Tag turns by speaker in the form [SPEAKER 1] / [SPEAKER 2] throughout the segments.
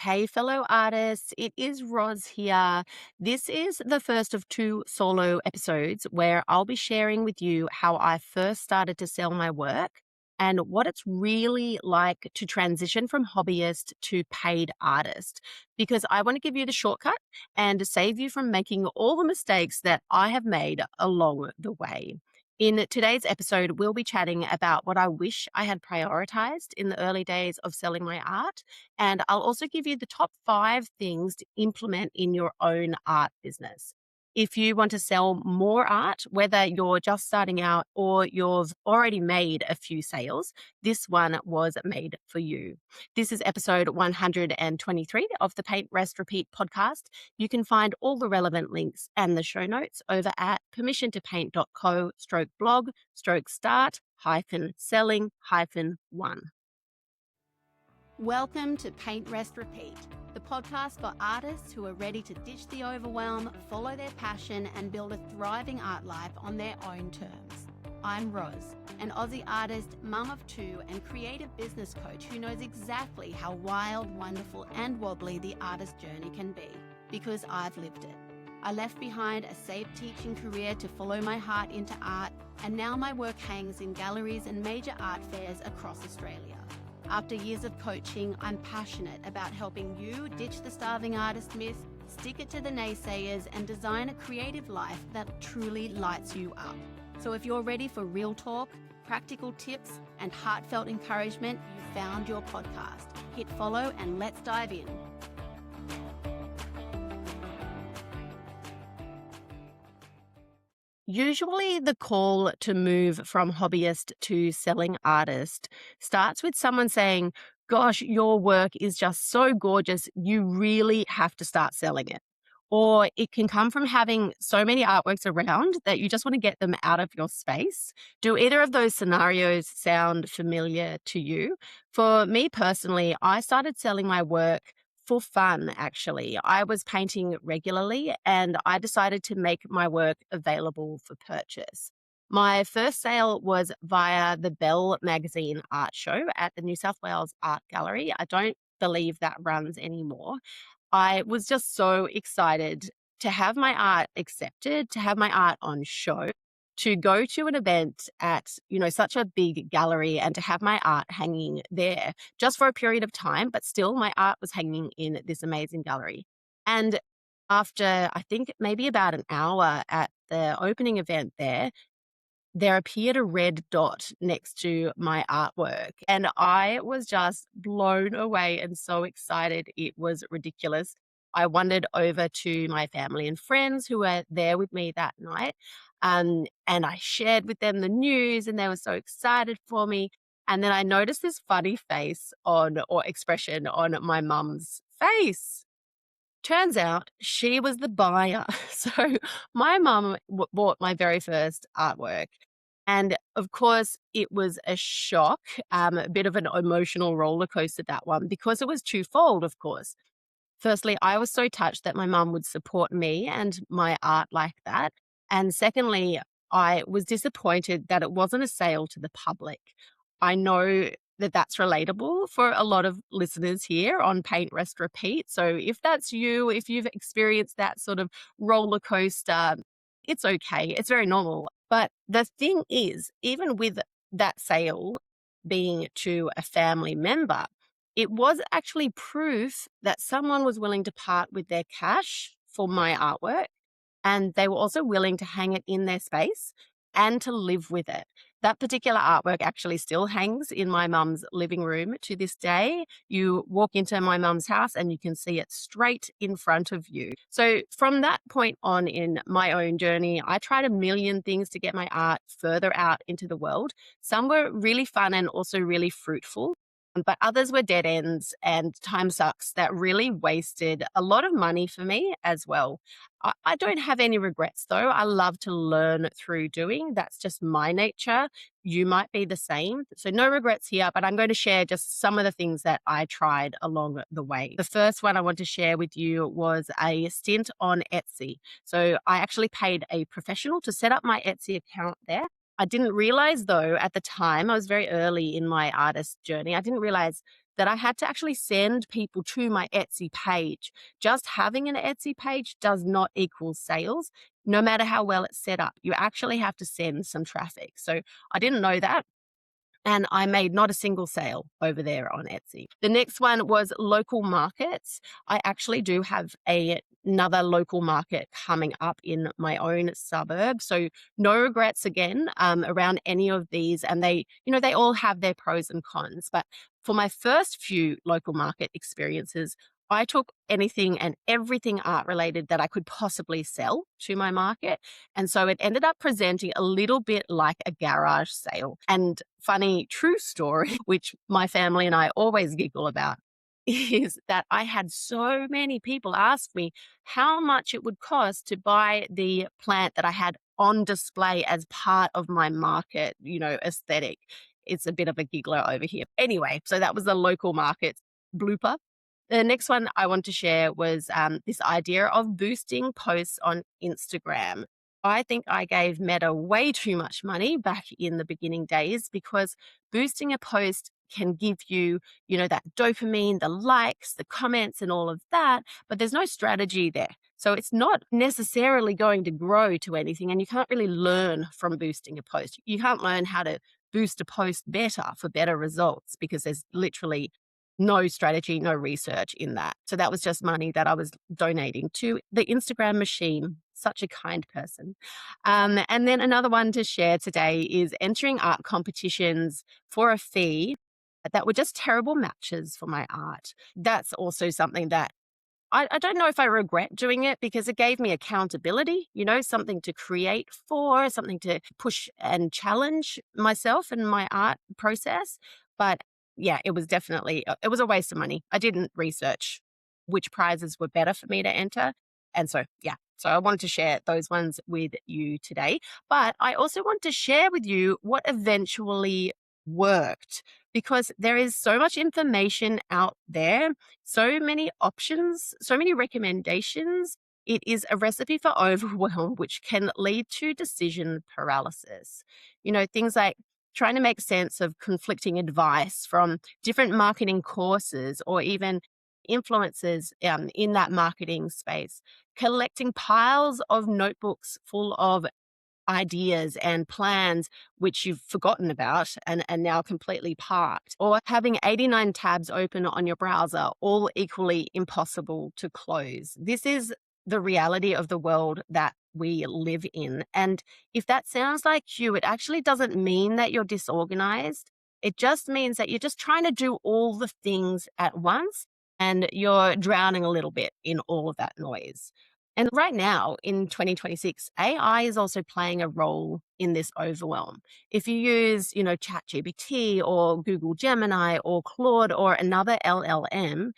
[SPEAKER 1] Hey, fellow artists, it is Roz here. This is the first of two solo episodes where I'll be sharing with you how I first started to sell my work and what it's really like to transition from hobbyist to paid artist. Because I want to give you the shortcut and save you from making all the mistakes that I have made along the way. In today's episode, we'll be chatting about what I wish I had prioritized in the early days of selling my art, and I'll also give you the top 5 things to implement in your own art business. If you want to sell more art, whether you're just starting out or you've already made a few sales, this one was made for you. This is episode 123 of the Paint, Rest, Repeat podcast. You can find all the relevant links and the show notes over at permissiontopaint.co stroke blog stroke start hyphen selling hyphen one. Welcome to Paint, Rest, Repeat, the podcast for artists who are ready to ditch the overwhelm, follow their passion, and build a thriving art life on their own terms. I'm Roz, an Aussie artist, mum of 2, and creative business coach who knows exactly how wild, wonderful, and wobbly the artist journey can be, because I've lived it. I left behind a safe teaching career to follow my heart into art, and now my work hangs in galleries and major art fairs across Australia. After years of coaching, I'm passionate about helping you ditch the starving artist myth, stick it to the naysayers, and design a creative life that truly lights you up. So if you're ready for real talk, practical tips, and heartfelt encouragement, you found your podcast. Hit follow and let's dive in. Usually, the call to move from hobbyist to selling artist starts with someone saying, "Gosh, your work is just so gorgeous, you really have to start selling it." Or it can come from having so many artworks around that you just want to get them out of your space. Do either of those scenarios sound familiar to you? For me personally, I started selling my work for fun, actually. I was painting regularly and I decided to make my work available for purchase. My first sale was via the Bell Magazine art show at the New South Wales Art Gallery. I don't believe that runs anymore. I was just so excited to have my art accepted, to have my art on show, to go to an event at, such a big gallery and to have my art hanging there just for a period of time, but still my art was hanging in this amazing gallery. And after, I think maybe about an hour at the opening event there appeared a red dot next to my artwork. And I was just blown away and so excited. It was ridiculous. I wandered over to my family and friends who were there with me that night. And I shared with them the news, and they were so excited for me. And then I noticed this funny face or expression on my mum's face. Turns out she was the buyer. So my mum bought my very first artwork. And of course, it was a shock, a bit of an emotional roller coaster, that one, because it was twofold, of course. Firstly, I was so touched that my mum would support me and my art like that. And secondly, I was disappointed that it wasn't a sale to the public. I know that that's relatable for a lot of listeners here on Paint, Rest, Repeat. So if that's you, if you've experienced that sort of roller coaster, it's okay. It's very normal. But the thing is, even with that sale being to a family member, it was actually proof that someone was willing to part with their cash for my artwork, and they were also willing to hang it in their space and to live with it. That particular artwork actually still hangs in my mum's living room to this day. You walk into my mum's house and you can see it straight in front of you. So from that point on in my own journey, I tried a million things to get my art further out into the world. Some were really fun and also really fruitful, but others were dead ends and time sucks that really wasted a lot of money for me as well. I don't have any regrets though. I love to learn through doing. That's just my nature. You might be the same. So no regrets here, but I'm going to share just some of the things that I tried along the way. The first one I want to share with you was a stint on Etsy. So I actually paid a professional to set up my Etsy account there. I didn't realize though at the time, I was very early in my artist journey, I didn't realize that I had to actually send people to my Etsy page. Just having an Etsy page does not equal sales, no matter how well it's set up. You actually have to send some traffic. So I didn't know that. And I made not a single sale over there on Etsy. The next one was local markets. I actually do have another local market coming up in my own suburb. So no regrets again around any of these. And they all have their pros and cons. But for my first few local market experiences, I took anything and everything art related that I could possibly sell to my market. And so it ended up presenting a little bit like a garage sale. And funny true story, which my family and I always giggle about, is that I had so many people ask me how much it would cost to buy the plant that I had on display as part of my market, aesthetic. It's a bit of a giggler over here. Anyway, so that was the local market blooper. The next one I want to share was this idea of boosting posts on Instagram. I think I gave Meta way too much money back in the beginning days because boosting a post can give you, that dopamine, the likes, the comments, and all of that, but there's no strategy there. So it's not necessarily going to grow to anything, and you can't really learn from boosting a post. You can't learn how to boost a post better for better results because there's literally no strategy, no research in that. So that was just money that I was donating to the Instagram machine. Such a kind person. And then another one to share today is entering art competitions for a fee that were just terrible matches for my art. That's also something that I don't know if I regret doing it because it gave me accountability, something to create for, something to push and challenge myself and my art process. But yeah, it was definitely, it was a waste of money. I didn't research which prizes were better for me to enter. And so, yeah, so I wanted to share those ones with you today. But I also want to share with you what eventually worked because there is so much information out there, so many options, so many recommendations. It is a recipe for overwhelm, which can lead to decision paralysis. Things like trying to make sense of conflicting advice from different marketing courses or even influencers in that marketing space, collecting piles of notebooks full of ideas and plans which you've forgotten about and now completely parked, or having 89 tabs open on your browser, all equally impossible to close. This is the reality of the world that we live in. And if that sounds like you, it actually doesn't mean that you're disorganized. It just means that you're just trying to do all the things at once and you're drowning a little bit in all of that noise. And right now in 2026, AI is also playing a role in this overwhelm. If you use, ChatGPT or Google Gemini or Claude or another LLM,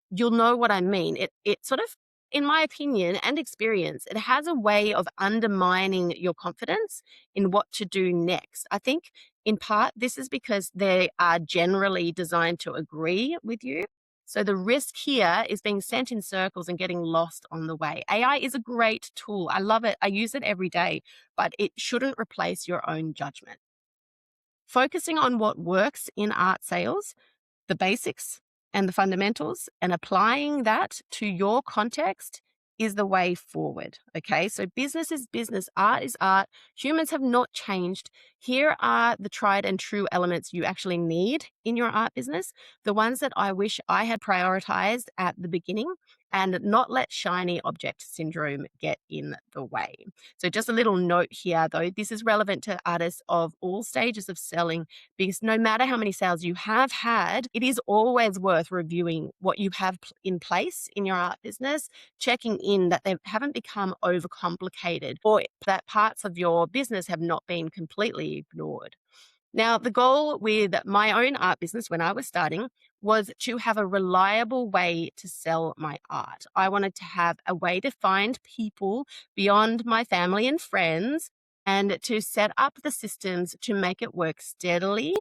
[SPEAKER 1] you'll know what I mean. It sort of, in my opinion and experience, it has a way of undermining your confidence in what to do next. I think in part this is because they are generally designed to agree with you. So the risk here is being sent in circles and getting lost on the way. AI is a great tool. I love it. I use it every day, but it shouldn't replace your own judgment. Focusing on what works in art sales, the basics and the fundamentals, and applying that to your context is the way forward. Okay, so business is business, art is art. Humans have not changed. Here are the tried and true elements you actually need in your art business, the ones that I wish I had prioritized at the beginning and not let shiny object syndrome get in the way. So, just a little note here though, this is relevant to artists of all stages of selling because no matter how many sales you have had, it is always worth reviewing what you have in place in your art business, checking in that they haven't become overcomplicated or that parts of your business have not been completely ignored. Now, the goal with my own art business when I was starting was to have a reliable way to sell my art. I wanted to have a way to find people beyond my family and friends and to set up the systems to make it work steadily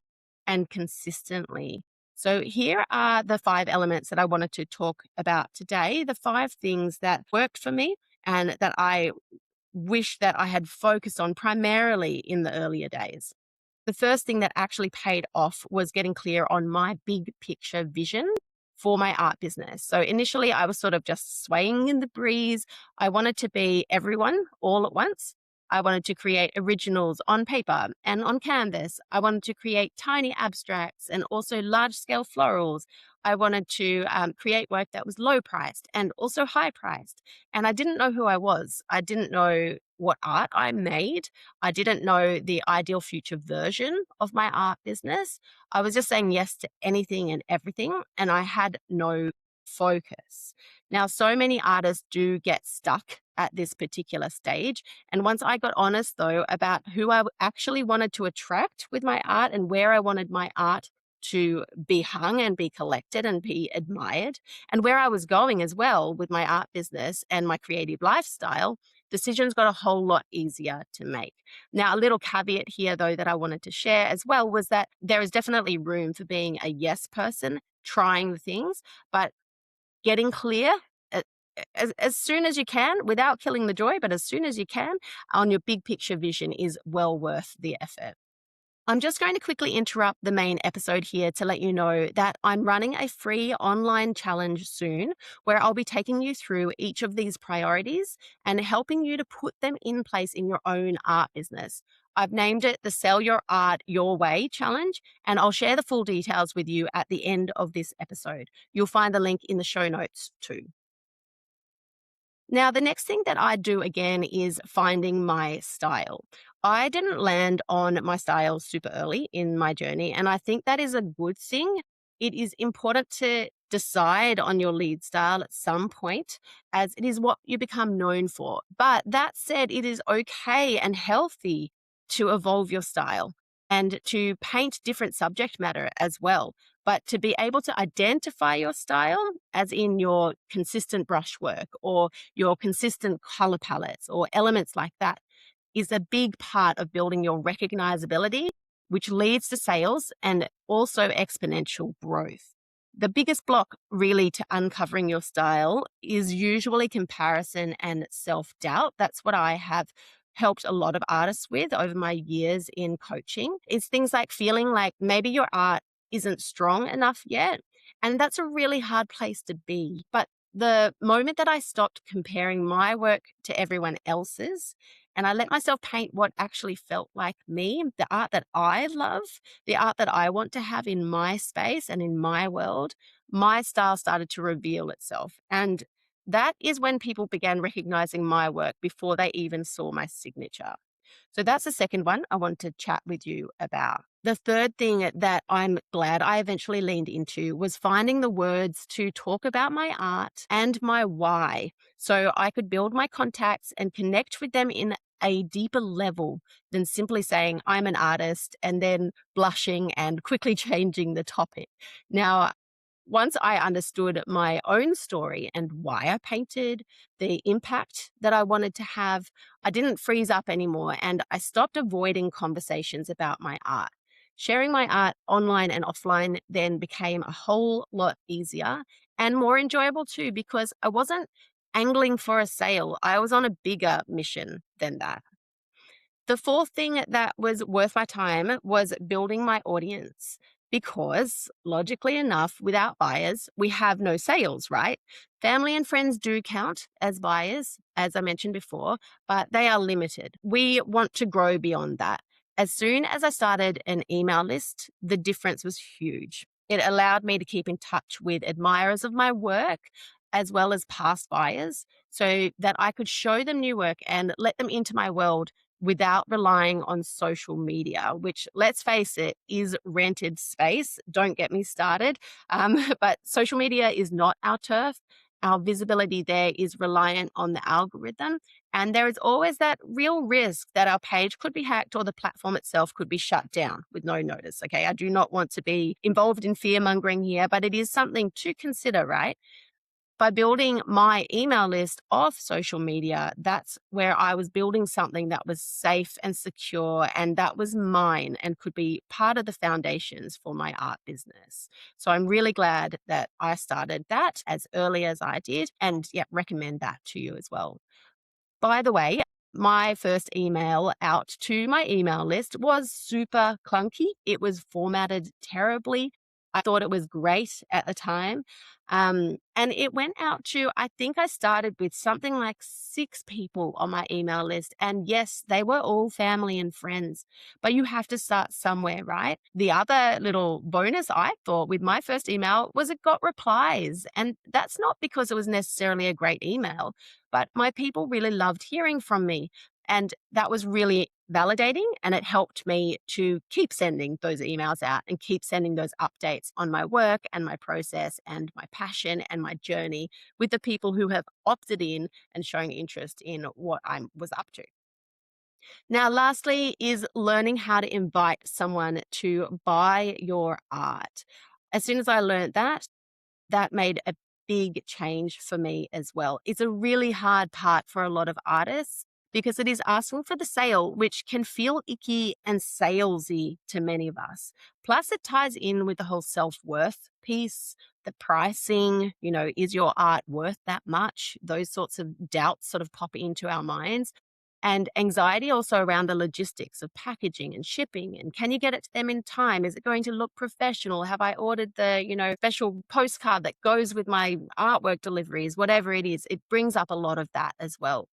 [SPEAKER 1] and consistently. So, here are the 5 elements that I wanted to talk about today, the 5 things that worked for me and that I wish that I had focused on primarily in the earlier days. The first thing that actually paid off was getting clear on my big picture vision for my art business. So initially, I was sort of just swaying in the breeze. I wanted to be everyone all at once. I wanted to create originals on paper and on canvas. I wanted to create tiny abstracts and also large scale florals. I wanted to create work that was low priced and also high priced. And I didn't know who I was. I didn't know what art I made. I didn't know the ideal future version of my art business. I was just saying yes to anything and everything, and I had no focus. Now, so many artists do get stuck at this particular stage. And once I got honest, though, about who I actually wanted to attract with my art and where I wanted my art to be hung and be collected and be admired, and where I was going as well with my art business and my creative lifestyle, decisions got a whole lot easier to make. Now, a little caveat here, though, that I wanted to share as well was that there is definitely room for being a yes person, trying the things, but getting clear a- as soon as you can without killing the joy, but as soon as you can on your big picture vision is well worth the effort. I'm just going to quickly interrupt the main episode here to let you know that I'm running a free online challenge soon where I'll be taking you through each of these priorities and helping you to put them in place in your own art business. I've named it the Sell Your Art Your Way Challenge, and I'll share the full details with you at the end of this episode. You'll find the link in the show notes too. Now, the next thing that I do again is finding my style. I didn't land on my style super early in my journey, and I think that is a good thing. It is important to decide on your lead style at some point, as it is what you become known for. But that said, it is okay and healthy to evolve your style and to paint different subject matter as well. But to be able to identify your style, as in your consistent brushwork or your consistent color palettes or elements like that, is a big part of building your recognizability, which leads to sales and also exponential growth. The biggest block, really, to uncovering your style is usually comparison and self doubt. That's what I have helped a lot of artists with over my years in coaching. It's things like feeling like maybe your art isn't strong enough yet. And that's a really hard place to be. But the moment that I stopped comparing my work to everyone else's, and I let myself paint what actually felt like me, the art that I love, the art that I want to have in my space and in my world, my style started to reveal itself. And that is when people began recognizing my work before they even saw my signature. So that's the second one I want to chat with you about. The third thing that I'm glad I eventually leaned into was finding the words to talk about my art and my why, so I could build my contacts and connect with them in a deeper level than simply saying I'm an artist and then blushing and quickly changing the topic. Now, once I understood my own story and why I painted, the impact that I wanted to have, I didn't freeze up anymore and I stopped avoiding conversations about my art. Sharing my art online and offline then became a whole lot easier and more enjoyable too, because I wasn't angling for a sale. I was on a bigger mission than that. The fourth thing that was worth my time was building my audience because, logically enough, without buyers, we have no sales, right? Family and friends do count as buyers, as I mentioned before, but they are limited. We want to grow beyond that. As soon as I started an email list, the difference was huge. It allowed me to keep in touch with admirers of my work as well as past buyers so that I could show them new work and let them into my world without relying on social media, which, let's face it, is rented space. Don't get me started. But social media is not our turf. Our visibility there is reliant on the algorithm. And there is always that real risk that our page could be hacked or the platform itself could be shut down with no notice. Okay. I do not want to be involved in fear mongering here, but it is something to consider, right? By building my email list off social media, that's where I was building something that was safe and secure and that was mine and could be part of the foundations for my art business. So I'm really glad that I started that as early as I did and yeah, recommend that to you as well. By the way, my first email out to my email list was super clunky. It was formatted terribly. I thought it was great at the time. And it went out to, I think I started with something like 6 people on my email list. And yes, they were all family and friends, but you have to start somewhere, right? The other little bonus I thought with my first email was it got replies. And that's not because it was necessarily a great email, but my people really loved hearing from me. And that was really validating. And it helped me to keep sending those emails out and keep sending those updates on my work and my process and my passion and my journey with the people who have opted in and showing interest in what I was up to. Now, lastly, is learning how to invite someone to buy your art. As soon as I learned that, that made a big change for me as well. It's a really hard part for a lot of artists because it is asking for the sale, which can feel icky and salesy to many of us. Plus, it ties in with the whole self-worth piece, the pricing, is your art worth that much? Those sorts of doubts sort of pop into our minds. And anxiety also around the logistics of packaging and shipping. And can you get it to them in time? Is it going to look professional? Have I ordered the, special postcard that goes with my artwork deliveries? Whatever it is, it brings up a lot of that as well.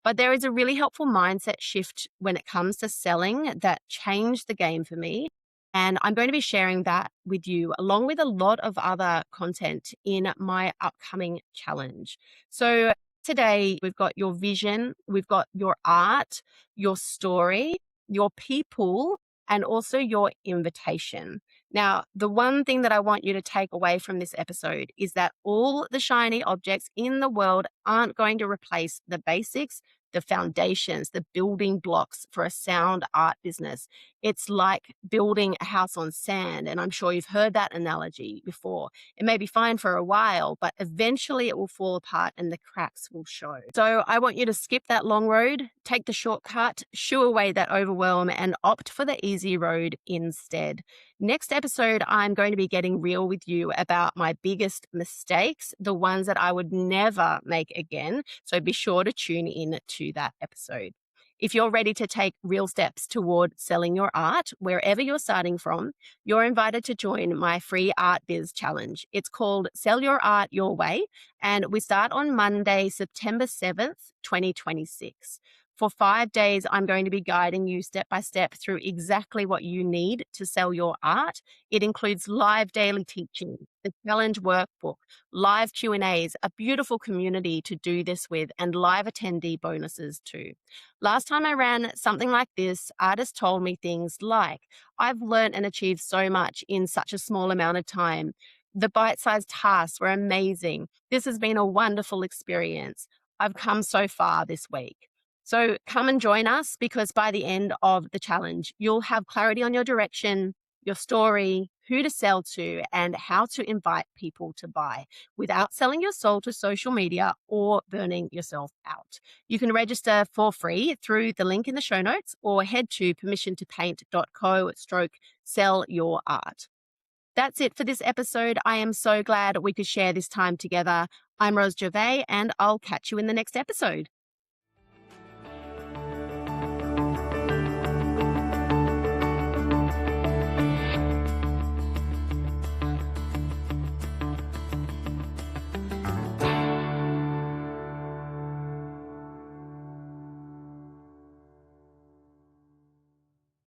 [SPEAKER 1] But there is a really helpful mindset shift when it comes to selling that changed the game for me. And I'm going to be sharing that with you along with a lot of other content in my upcoming challenge. So today we've got your vision, we've got your art, your story, your people, and also your invitation. Now, the one thing that I want you to take away from this episode is that all the shiny objects in the world aren't going to replace the basics, the foundations, the building blocks for a sound art business. It's like building a house on sand. And I'm sure you've heard that analogy before. It may be fine for a while, but eventually it will fall apart and the cracks will show. So I want you to skip that long road, take the shortcut, shoo away that overwhelm, and opt for the easy road instead. Next episode, I'm going to be getting real with you about my biggest mistakes, the ones that I would never make again. So be sure to tune in to that episode. If you're ready to take real steps toward selling your art, wherever you're starting from, you're invited to join my free Art Biz Challenge. It's called Sell Your Art Your Way, and we start on Monday, September 7th, 2026. For 5 days, I'm going to be guiding you step by step through exactly what you need to sell your art. It includes live daily teaching, the challenge workbook, live Q&As, a beautiful community to do this with, and live attendee bonuses too. Last time I ran something like this, artists told me things like, I've learned and achieved so much in such a small amount of time. The bite-sized tasks were amazing. This has been a wonderful experience. I've come so far this week. So come and join us because by the end of the challenge, you'll have clarity on your direction, your story, who to sell to, and how to invite people to buy without selling your soul to social media or burning yourself out. You can register for free through the link in the show notes or head to permissiontopaint.co/sell your art. That's it for this episode. I am so glad we could share this time together. I'm Rose Gervais, and I'll catch you in the next episode.